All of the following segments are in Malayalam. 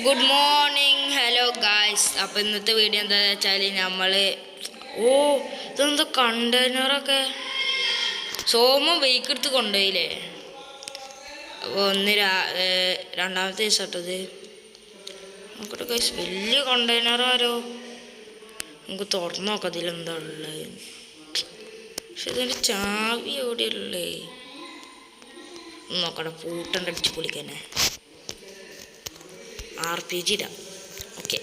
Good morning hello guys. അപ്പോൾ ഇന്നത്തെ വീഡിയോ എന്താണെന്ന് വെച്ചാൽ നമ്മൾ ഇതെന്താ കണ്ടെയ്നറൊക്കെ സോമ ബൈക്ക് എടുത്ത് കൊണ്ടുപോയില്ലേ. അപ്പോൾ രണ്ടാമത്തെ ദിവസം ഇട്ടത് നോക്കട്ടെ ഗായ്സ്. വലിയ കണ്ടെയ്നറാരോ നമുക്ക് തുറന്നു നോക്കാം ഇതിലെന്താ ഉള്ളത്. പക്ഷെ ഇതിൻ്റെ ചാവി എവിടെയുള്ളേ നോക്കട്ടെ. പൂട്ടണ്ടടിച്ച് പൊളിക്കന്നെ. RPG ഇടാം. ഓക്കെ,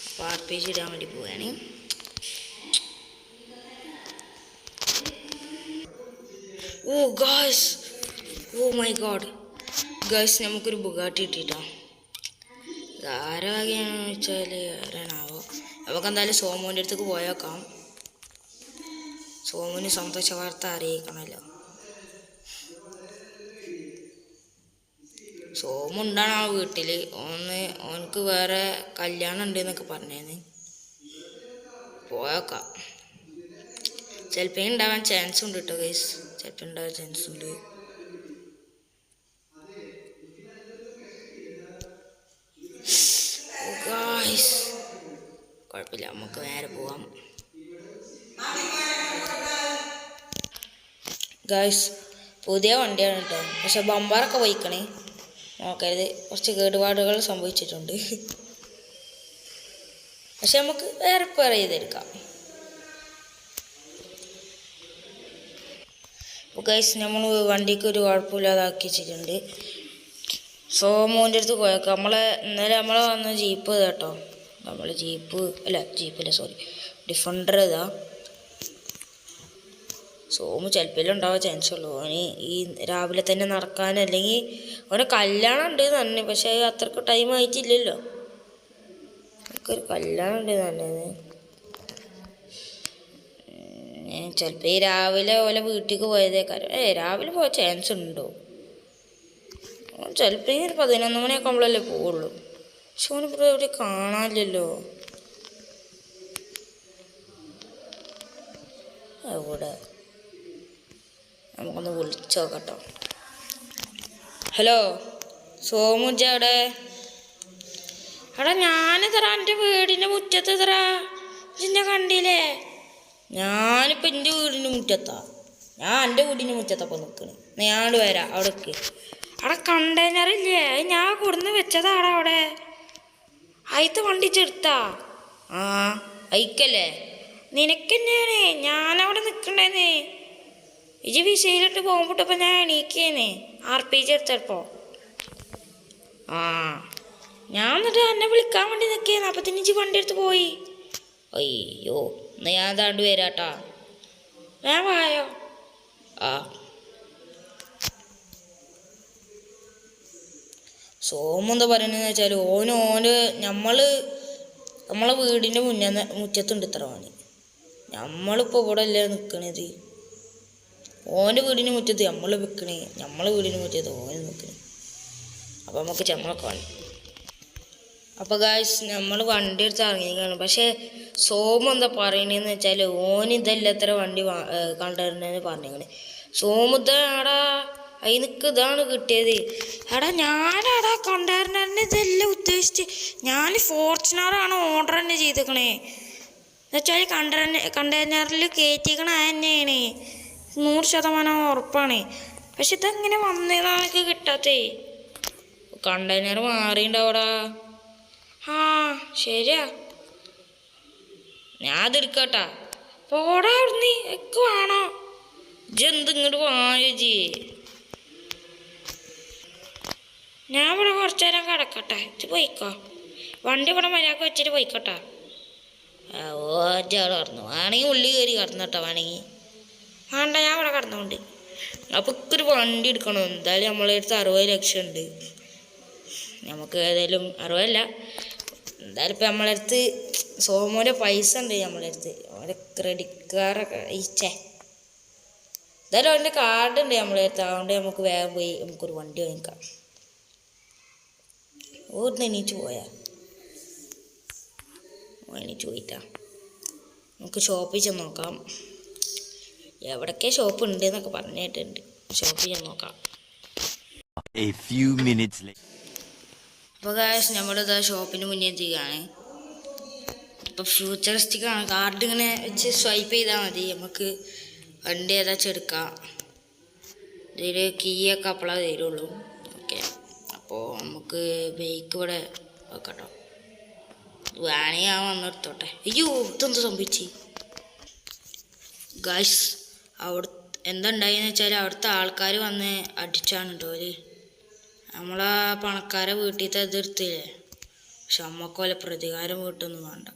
അപ്പോൾ RPG ഇടാൻ വേണ്ടി പോവുകയാണ്. ഓ മൈ ഗോഡ് ഗായ്സ്, നമുക്കൊരു ബുഗാട്ടി കിട്ടിയിട്ടാ. ഇതാരെ വകയാണെന്ന് വെച്ചാൽ ആരാണാവോ. നമുക്ക് എന്തായാലും സോമുവിൻ്റെ അടുത്തേക്ക് പോയേക്കാം. സോമുവിന് സന്തോഷ വാർത്ത അറിയിക്കണമല്ലോ. സോമുണ്ടാണ് ആ വീട്ടിൽ. ഓനക്ക് വേറെ കല്യാണം ഉണ്ട് എന്നൊക്കെ പറഞ്ഞേന്ന്. പോയേക്കാം. ചിലപ്പോൾ ഉണ്ടാവാൻ ചാൻസ് ഉണ്ട് കേട്ടോ ഗൈസ്. ചിലപ്പോൾ ഉണ്ടാവാൻ ചാൻസ് ഉണ്ട്. കുഴപ്പമില്ല, നമുക്ക് നേരെ പോവാം. ഗൈസ്, പുതിയ വണ്ടിയാണ് കേട്ടോ. പക്ഷെ ബമ്പറൊക്കെ പോയിക്കണേ. നോക്കരുത്, കുറച്ച് കേടുപാടുകൾ സംഭവിച്ചിട്ടുണ്ട്. പക്ഷെ നമുക്ക് വേറെ റിപ്പയർ ചെയ്തെടുക്കാം. അപ്പോൾ ഗൈസ്, നമ്മൾ വണ്ടിക്ക് ഒരു കുഴപ്പമില്ലാതാക്കി വെച്ചിട്ടുണ്ട്. സോമുവിൻ്റെ അടുത്ത് പോയേക്കാം. ഇന്നലെ നമ്മളെ വന്ന ജീപ്പ് കേട്ടോ. നമ്മൾ ജീപ്പില്ല സോറി, ഡിഫൻഡർ ഇതാ. സോമു ചിലപ്പോൾ ഉണ്ടാവാൻ ചാൻസ് ഉള്ളൂ. അവന് ഈ രാവിലെ തന്നെ നടക്കാൻ, അല്ലെങ്കിൽ അവന് കല്യാണം ഉണ്ട് തന്നെ. പക്ഷേ അത്രക്ക് ടൈം ആയിട്ടില്ലല്ലോ. എനിക്കൊരു കല്യാണം ഉണ്ട് നല്ലത്. ചിലപ്പോൾ ഈ രാവിലെ ഓലെ വീട്ടിലേക്ക് പോയതേക്കാരം. രാവിലെ പോയ ചാൻസ് ഉണ്ടോ? ചിലപ്പോൾ ഈ 11 മണിയൊക്കെ ആകുമ്പോഴല്ലേ പോവുള്ളൂ. പക്ഷെ ഓനിപ്പോൾ എവിടെ കാണാനില്ലല്ലോ. എവിടെ? നമുക്കൊന്ന് വിളിച്ചു നോക്കട്ടോ. ഹലോ സോമുജ അവിടെ? ഞാനിതറാ എൻ്റെ വീടിൻ്റെ മുറ്റത്ത് തറാ. ഇന്നെ കണ്ടില്ലേ? ഞാനിപ്പോൾ എൻ്റെ വീടിൻ്റെ മുറ്റത്താ. ഞാൻ എൻ്റെ വീടിൻ്റെ മുറ്റത്തപ്പോൾ നിൽക്കണ്. ഞാൻ വരാം അവിടേക്ക്. കണ്ടെയ്നറില്ലേ? ഞാൻ കൊടുന്ന് വെച്ചതാടാ അവിടെ. അയത്ത് വണ്ടി ചെറുത്താ. അയക്കല്ലേ? നിനക്കെന്നെയാണേ. ഞാനവിടെ നിൽക്കണ്ടേന്നേ. ഇജ് വിസയിലിട്ട് പോകുമ്പോട്ടപ്പോൾ ഞാൻ എണീക്കേനെ. RPG എടുത്തപ്പോൾ ഞാൻ എന്നിട്ട് എന്നെ വിളിക്കാൻ വേണ്ടി നിൽക്കേന്ന്. അപ്പത്തിന് ഇജ് വണ്ടി എടുത്ത് പോയി. അയ്യോ, എന്നാ ഞാൻ താണ്ട് വരാട്ടാ. ഞാൻ വായോ. സോമു എന്താ പറയുന്നതെന്ന് വെച്ചാൽ നമ്മളെ വീടിൻ്റെ മുറ്റത്തുണ്ട് ഇത്ര മണി. നമ്മളിപ്പോൾ ഇവിടെ അല്ലേ നിൽക്കണത്. ഓൻ്റെ വീടിന് മുറ്റത്ത് നമ്മൾ വെക്കണേ, നമ്മളെ വീടിന് മുറ്റത്ത് ഓന് നിൽക്കണേ. അപ്പോൾ നമുക്ക് നമ്മളൊക്കെ കാണും. അപ്പോൾ ഗായ്സ്, നമ്മൾ വണ്ടി എടുത്ത് ഇറങ്ങിയിരിക്കുകയാണ്. പക്ഷേ സോമു എന്താ പറയണതെന്ന് വെച്ചാൽ ഇതെല്ലാത്ര വണ്ടി കണ്ടിരുന്നതെന്ന് പറഞ്ഞിങ്ങനെ. സോമുദ്രാടാ അതിനക്ക് ഇതാണ് കിട്ടിയത്. ഞാനാടാ കണ്ടെയ്നറിന് ഇതെല്ലാം ഉദ്ദേശിച്ച്. ഞാൻ ഫോർച്യൂണറാണ് ഓർഡർ തന്നെ ചെയ്തേക്കണേ. എന്നുവെച്ചാൽ കണ്ടെയ്നറിൽ കയറ്റിക്കണ തന്നെയാണ്. 100% ഉറപ്പാണ്. പക്ഷെ ഇതെങ്ങനെ വന്നതാണ് എനിക്ക് കിട്ടാത്തേ. കണ്ടെയ്നർ മാറിയിട്ടുണ്ടാവടാ. ശരിയാ, ഞാൻ അതെടുക്കട്ടാ. പോടാ അവിടുന്ന്. എനിക്ക് വേണോ? ജന്ത് ഇങ്ങോട്ട് വായോജി. ഞാൻ ഇവിടെ കുറച്ചു നേരം കിടക്കട്ടെ. ഇത് പോയിക്കോ. വണ്ടി ഇവിടെ മര്യാദക്ക് വെച്ചിട്ട് പോയിക്കോട്ടെ. ജാട് കടന്നു. വേണമെങ്കിൽ ഉള്ളി കയറി കടന്നോട്ടോ. വേണമെങ്കിൽ വേണ്ട, ഞാൻ ഇവിടെ കടന്നുകൊണ്ട്. അപ്പോൾ ഒരു വണ്ടി എടുക്കണം. എന്തായാലും നമ്മളെ അടുത്ത് 60 ലക്ഷം ഉണ്ട്. നമുക്ക് ഏതായാലും 60 അല്ല, എന്തായാലും ഇപ്പം നമ്മളെ അടുത്ത് സോമോൻ്റെ പൈസ ഉണ്ട്. നമ്മളെ അടുത്ത് അവൻ്റെ ക്രെഡിറ്റ് കാർഡൊക്കെ എന്തായാലും അവൻ്റെ കാർഡ് ഉണ്ട് നമ്മളെ അടുത്ത്. അതുകൊണ്ട് നമുക്ക് വേഗം പോയി നമുക്കൊരു വണ്ടി വാങ്ങിക്കാം. എണീച്ച് പോയിട്ടാ നമുക്ക് ഷോപ്പിൽ ചെന്ന് നോക്കാം. എവിടൊക്കെ ഷോപ്പ് ഉണ്ട് എന്നൊക്കെ പറഞ്ഞിട്ടുണ്ട്. ഷോപ്പിൽ ചെന്ന് നോക്കാം. A few minutes later. അപ്പോൾ ഗായ്സ് നമ്മളിതാ ഷോപ്പിന് മുന്നേ എത്തിക്കുകയാണ്. ഇപ്പോൾ ഫ്യൂച്ചറിസ്റ്റിക് ആണ്. കാർഡ് ഇങ്ങനെ വെച്ച് സ്വൈപ്പ് ചെയ്താൽ മതി, നമുക്ക് വണ്ടി ഏതാச்சுം എടുക്കാം. ഇതിൽ കീയൊക്കെ അപ്പോഴേ തരുള്ളൂ. ഓക്കെ, അപ്പോൾ നമുക്ക് ബൈക്ക് ഇവിടെ വെക്കട്ടോ. വേണമെങ്കിൽ ഞാൻ വന്നെടുത്തോട്ടെ. അയ്യോ, ഇതെന്ത് സംഭവിച്ചു ഗായ്സ്? എന്താ ഉണ്ടായെന്ന് വെച്ചാൽ അവിടുത്തെ ആൾക്കാർ വന്ന് അടിച്ചാണ് കേട്ടോ. നമ്മളാ പണക്കാരെ വീട്ടിലത്തെ എതിർത്തില്ലേ, പക്ഷെ നമ്മക്കോലെ പ്രതികാരം വീട്ടൊന്നും വേണ്ട.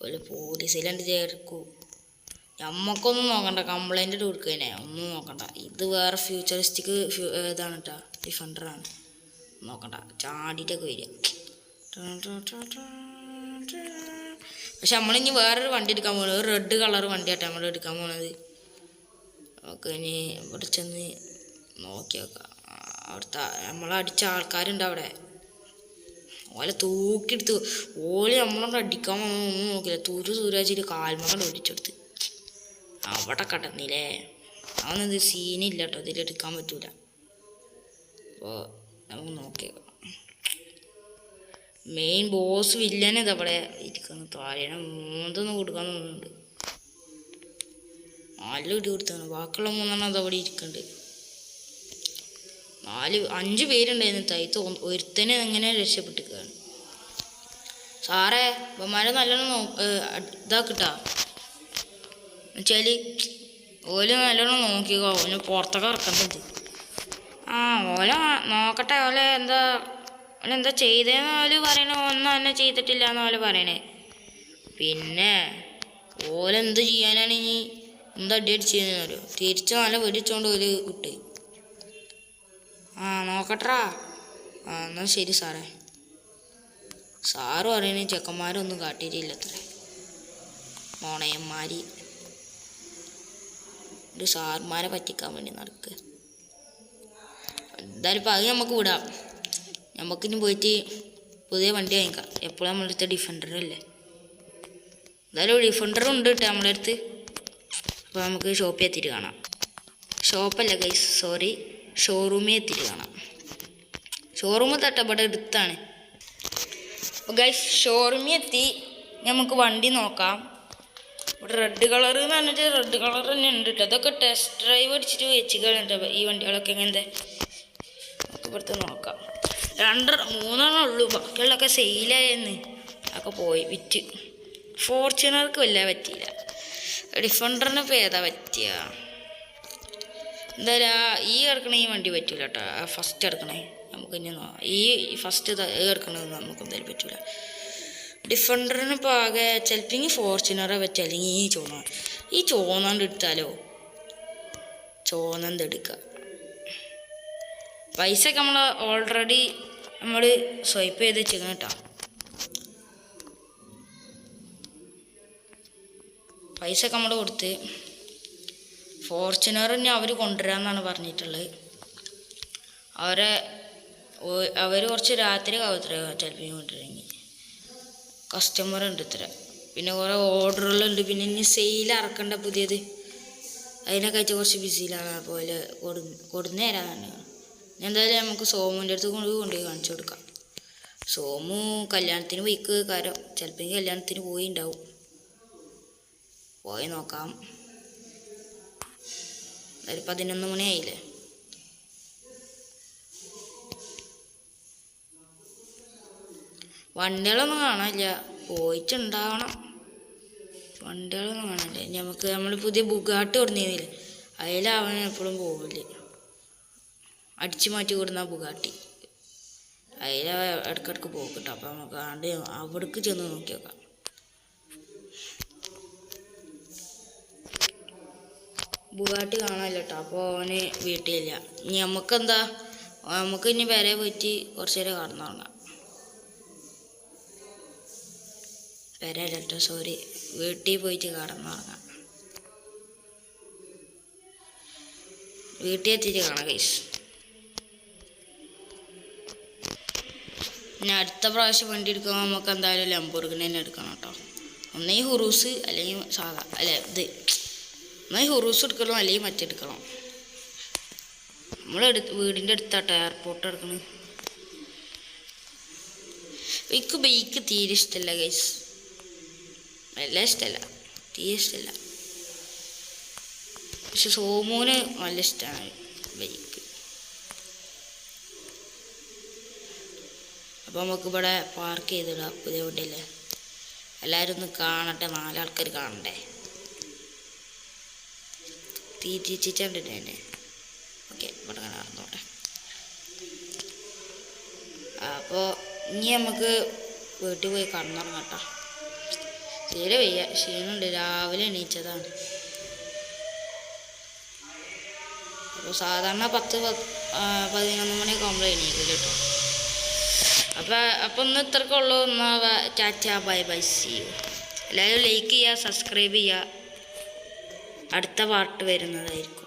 ഒരു പോലീസിലെന്ത് ചേർക്കൂ. നമ്മക്കൊന്നും നോക്കണ്ട, കംപ്ലൈൻറ്റ് കൊടുക്കുന്നേ ഒന്നും നോക്കണ്ട. ഇത് വേറെ ഫ്യൂച്ചറിസ്റ്റിക് ഇതാണ് കേട്ടോ, ഡിഫൻഡറാണ്. നോക്കണ്ട, ചാടിയിട്ടൊക്കെ വരിക. പക്ഷെ നമ്മളിനി വേറൊരു വണ്ടി എടുക്കാൻ പോകുന്നത്, ഒരു റെഡ് കളർ വണ്ടിയാട്ടോ നമ്മൾ എടുക്കാൻ പോണത്. നമുക്ക് ഇനി ഇവിടെ ചെന്ന് നോക്കി നോക്കാം. അവിടുത്തെ നമ്മളടിച്ച ആൾക്കാരുണ്ട് അവിടെ. ഓലെ തൂക്കിയെടുത്ത് ഓല് നമ്മളോട് അടിക്കാൻ ഒന്നും നോക്കില്ല. സൂരാജിൽ കാൽമകണ്ട് ഒടിച്ചെടുത്ത് അവിടെ കടന്നില്ലേ. അവനത് സീനില്ല കേട്ടോ, ഇതിലെടുക്കാൻ പറ്റൂല. അപ്പോൾ നമുക്ക് നോക്കിയേക്കാം. മെയിൻ ബോസ് വില്ലനെ ഇതവിടെ ഇരിക്കുന്നു. താഴെ മൂന്നൊന്നും കൊടുക്കാൻ തോന്നുന്നുണ്ട്. നല്ല ഇടി കൊടുത്താണ്. ബാക്കിയുള്ള മൂന്നെണ്ണം അതവിടെ ഇരിക്കുന്നുണ്ട്. 5 പേരുണ്ടായിരുന്നു. തൈത്ത് ഒരുത്തനെ എങ്ങനെ രക്ഷപ്പെട്ടിരിക്കുകയാണ്. സാറേ, ഇവന്മാരെ നല്ലോണം ഇതാക്കിട്ടാ എന്നുവെച്ചാൽ ഓല് നല്ലോണം നോക്കിക്കോ. ഓന് പുറത്തൊക്കെ ഇറക്കണ്ടത്. ഓല നോക്കട്ടെ. ഓലെന്താ ചെയ്തതെന്ന് ഓല് പറയണേ. ഒന്നും തന്നെ ചെയ്തിട്ടില്ല എന്ന് ഓല് പറയണേ. പിന്നെ ഓലെന്ത് ചെയ്യാനാണ് ഇനി? എന്താ അടി അടിച്ചതെന്നോ തിരിച്ച് നല്ല വെടിച്ചോണ്ട് ഓല് വിട്ട്. നോക്കട്ടാ. എന്നാൽ ശരി സാറേ. സാറ് പറയണേ ചെക്കന്മാരൊന്നും കാട്ടിയിട്ടില്ല അത്ര. മോണയന്മാര് ഒരു സാർമാരെ പറ്റിക്കാൻ വേണ്ടി നടക്കുക. എന്തായാലും ഇപ്പം അത് നമുക്ക് വിടാം. നമുക്കിനി പോയിട്ട് പുതിയ വണ്ടി വാങ്ങിക്കാം. എപ്പോഴും നമ്മളെ അടുത്ത് ഡിഫൻഡറല്ലേ. എന്തായാലും ഡിഫൻഡറും ഉണ്ട് കേട്ടോ നമ്മളെ അടുത്ത്. അപ്പോൾ നമുക്ക് ഷോപ്പിൽ എത്തിയിട്ട് കാണാം. ഷോപ്പല്ല ഗൈസ്, സോറി, ഷോറൂമിൽ എത്തിയിട്ട് കാണാം. ഷോറൂം തട്ടപ്പെട്ട് എടുത്താണ്. അപ്പോൾ ഗൈസ് ഷോറൂമിൽ എത്തി. നമുക്ക് വണ്ടി നോക്കാം. ഇവിടെ റെഡ് കളർ എന്ന് പറഞ്ഞിട്ട് റെഡ് കളർ തന്നെ ഉണ്ട് കേട്ടോ. അതൊക്കെ ടെസ്റ്റ് ഡ്രൈവ് അടിച്ചിട്ട് വെച്ചിട്ടുണ്ട് ഈ വണ്ടികളൊക്കെ. എങ്ങനത്തെ നമുക്ക് ഇവിടുത്തെ നോക്കാം. 3 ഉള്ളൂ. ബാക്കിയുള്ളതൊക്കെ സെയിലായെന്ന് ഒക്കെ പോയി വിറ്റ്. ഫോർച്യൂണർക്ക് വല്ല പറ്റിയില്ല. ഡിഫൻഡറിന് ഇപ്പോൾ ഏതാ പറ്റിയ? എന്തായാലും ഈ കിടക്കണ ഈ വണ്ടി പറ്റൂല കേട്ടോ. ഫസ്റ്റ് എടുക്കണേ നമുക്ക് ഇനി ഈ ഫസ്റ്റ് കിടക്കണത് നമുക്ക് എന്തായാലും പറ്റൂല. ഡിഫൻഡറിന് ഇപ്പോൾ ആകെ ചിലപ്പോൾ ഫോർച്യൂണറെ പറ്റുക, അല്ലെങ്കിൽ ഈ ചോന്നാണ്ട് എടുത്താലോ. ചോന്നന്ത് എടുക്കുക. പൈസ ഒക്കെ നമ്മൾ ഓൾറെഡി സ്വൈപ്പ് ചെയ്ത് വെച്ചിരിക്കണം കേട്ടോ. പൈസ ഒക്കെ നമ്മൾ കൊടുത്ത് ഫോർച്യൂണർ തന്നെ അവർ കൊണ്ടുവരാമെന്നാണ് പറഞ്ഞിട്ടുള്ളത്. അവർ കുറച്ച് രാത്രി കാവത്ര ചിലപ്പോൾ കൊണ്ടുവരെങ്കിൽ. കസ്റ്റമർ ഉണ്ട് ഇത്ര. പിന്നെ കുറേ ഓർഡറുകളുണ്ട്. പിന്നെ ഇനി സെയിൽ ഇറക്കേണ്ട പുതിയത്, അതിനൊക്കെ വെച്ച് കുറച്ച് ബിസിയിലാണ്. പോലെ കൊടുന്ന് തരാമെന്നാണ്. എന്തായാലും നമുക്ക് സോമുവിൻ്റെ അടുത്ത് കൊണ്ടുപോയി കാണിച്ചു കൊടുക്കാം. സോമു കല്യാണത്തിന് പോയിക്ക് കാരം. ചിലപ്പോൾ കല്യാണത്തിന് പോയി ഉണ്ടാവും. പോയി നോക്കാം. ഒരു 11 മണിയായില്ലേ. വണ്ടികളൊന്നും കാണാനില്ല. പോയിട്ടുണ്ടാവണം. വണ്ടികളൊന്നും കാണില്ല. നമ്മൾ പുതിയ ബുഗാട്ടി കൊടുന്നിരുന്നില്ലേ, അതിലവൻ എപ്പോഴും പോവില്ലേ. അടിച്ചു മാറ്റി കൊടുന്ന ബുഗാട്ടി അതിൽ ഇടയ്ക്കിടയ്ക്ക് പോക്കട്ടോ. അപ്പം നമുക്ക് അവിടേക്ക് ചെന്ന് നോക്കി നോക്കാം. ബുഗാട്ടി കാണാനില്ല കേട്ടോ. അപ്പോൾ അവന് വീട്ടിലില്ല. ഇനി നമുക്ക് ഇനി വരെ പോയിട്ട് കുറച്ച് നേരം കടന്നുറങ്ങാം. വരല്ല കേട്ടോ, സോറി, വീട്ടിൽ പോയിട്ട് കടന്നുറങ്ങാം. വീട്ടിൽ എത്തിയിട്ട് കാണാം ഗൈസ്. പിന്നെ അടുത്ത പ്രാവശ്യം വണ്ടി എടുക്കുമ്പോൾ നമുക്ക് എന്തായാലും ലംബോർഗിനി തന്നെ എടുക്കണം കേട്ടോ. ഒന്നേ ഹുറൂസ് അല്ലെങ്കിൽ സാധാ ഒന്നേ ഹുറൂസ് എടുക്കണം, അല്ലെങ്കിൽ മറ്റെടുക്കണം. വീടിൻ്റെ അടുത്താട്ടോ എയർപോർട്ട് എടുക്കുന്നത്. എനിക്ക് ബൈക്ക് തീരെ ഇഷ്ടമല്ല ഗൈസ്, എല്ലാം ഇഷ്ടമല്ല, തീരെ ഇഷ്ടമല്ല. പക്ഷെ സോമോന് നല്ല ഇഷ്ടമാണ് ബൈക്ക്. അപ്പോൾ നമുക്കിവിടെ പാർക്ക് ചെയ്തിടാം പുതിയ വണ്ടിയല്ലേ. എല്ലാവരും ഒന്ന് കാണട്ടെ, 4 ആൾക്കാർ കാണണ്ടേ. തീറ്റിച്ചിട്ടുണ്ട് തന്നെ. ഓക്കെ, ഇവിടെ നടന്നോട്ടെ. അപ്പോൾ ഇനി നമുക്ക് വീട്ടിൽ പോയി കടന്നുറങ്ങാം കേട്ടോ. തീരെ വയ്യ, ക്ഷീണമുണ്ട്, രാവിലെ എണീച്ചതാണ്. അപ്പോൾ സാധാരണ 10-11 മണിയൊക്കെ ആകുമ്പോൾ എണീക്കില്ല കേട്ടോ. അപ്പോൾ ഒന്ന് ഇത്രക്കുള്ളൂ. എന്നാൽ tata, bye bye, see you. എല്ലാവരും ലൈക്ക് ചെയ്യുക, സബ്സ്ക്രൈബ് ചെയ്യുക. അടുത്ത പാർട്ട് വരുന്നതായിരിക്കും.